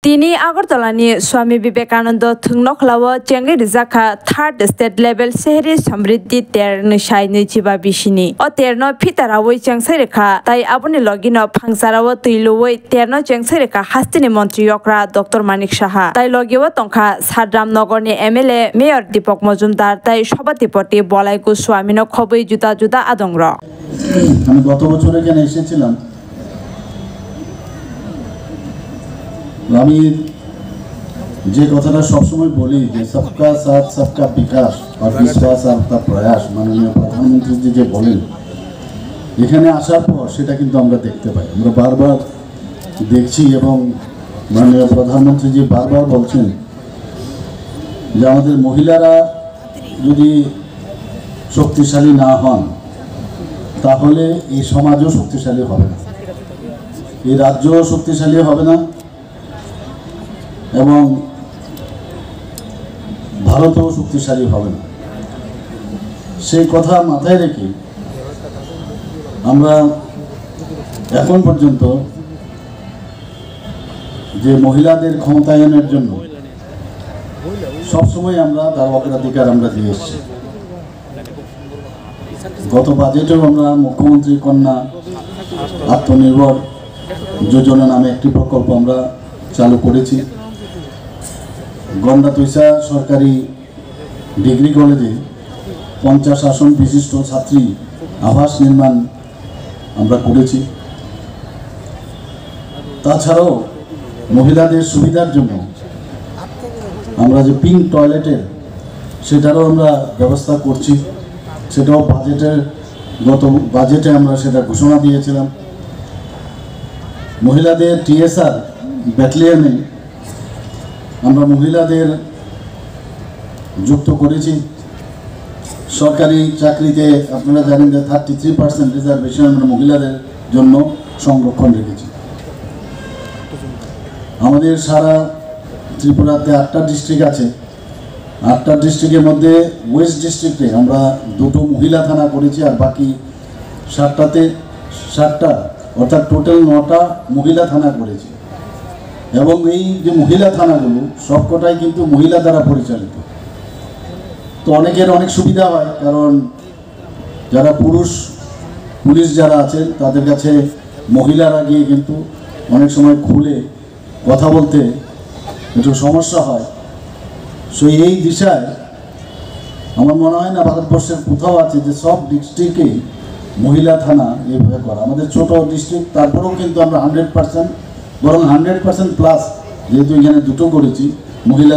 Tini Agartalani Swami Vivekananda Thungnokhlawa Chengri Rizakha third state level Sehri Samriddhi Terno Shaini Chiba Bishini O Terno Pitarawi Chengsereka Tai Abuni Logino Pangsarawa Tuiluwi Terno Chengsereka Hastini Montri Yokra Dr. Manik Shaha Tai Logiwa Tongkha Sadram Nogorni MLA Mayor Dipok Mojumdar Tai Shobatipoti Bolaiku Swamino Khobui Juta Juta Adongro আমি গত বছর এখানে এসেছিলাম আমি যে কথাটা সব সময় বলি যে সবকা সাথ সবকা বিকাশ আর বিশ্বাস আর তা প্রয়াস মাননীয় প্রধানমন্ত্রী যে বলেন এখানে আসার পর সেটা কিন্তু আমরা দেখতে পাই আমরা বারবার দেখছি এবং মাননীয় প্রধানমন্ত্রী যে বারবার বলছেন যে আমাদের মহিলারা যদি শক্তিশালী না হন তাহলে এই সমাজও শক্তিশালী হবে না এই রাজ্যও শক্তিশালী হবে না এবং ভারতও শক্তিশালী হবে না সেই কথা মাথায় রেখে আমরা এখন পর্যন্ত যে মহিলাদের ক্ষমতায়নের জন্য সবসময় আমরা তার অগ্রাধিকার আমরা দিয়ে এসেছি গত বাজেটেও আমরা মুখ্যমন্ত্রী কন্যা আত্মনির্ভর যোজনা নামে একটি প্রকল্প আমরা চালু করেছি গন্ডাতুইসা সরকারি ডিগ্রি কলেজে 50 আসন বিশিষ্ট ছাত্রী আবাস নির্মাণ আমরা করেছি তাছাড়াও মহিলাদের সুবিধার জন্য আমরা যে পিঙ্ক টয়লেটের সেটারও আমরা ব্যবস্থা করছি সেটাও গত বাজেটে আমরা সেটা ঘোষণা দিয়েছিলাম মহিলাদের টিএসআর ব্যাটালিয়নে আমরা মহিলাদের যুক্ত করেছি সরকারি চাকরিতে আপনারা জানেন যে 33% রিজার্ভেশন আমরা মহিলাদের জন্য সংরক্ষণ রেখেছি আমাদের সারা ত্রিপুরাতে 8টা ডিস্ট্রিক্ট আছে 8টা ডিস্ট্রিক্টের মধ্যে ওয়েস্ট ডিস্ট্রিক্টে আমরা 2টো মহিলা থানা করেছি আর বাকি 7টা অর্থাৎ টোটাল 9টা মহিলা থানা করেছি এবং এই যে মহিলা থানাগুলো সবকটাই কিন্তু মহিলা দ্বারা পরিচালিত তো অনেকের অনেক সুবিধা হয় কারণ যারা পুলিশ যারা আছেন তাদের কাছে মহিলারা গিয়ে কিন্তু অনেক সময় খুলে কথা বলতে একটু সমস্যা হয় এই দিশায় আমার মনে হয় না ভারতবর্ষের কোথাও আছে যে সব ডিস্ট্রিক্টে মহিলা থানা এইভাবে করা আমাদের ছোট ডিস্ট্রিক্ট তারপরেও কিন্তু আমরা 100% বরং 100% প্লাস যেহেতু এখানে 2টো করেছি মহিলা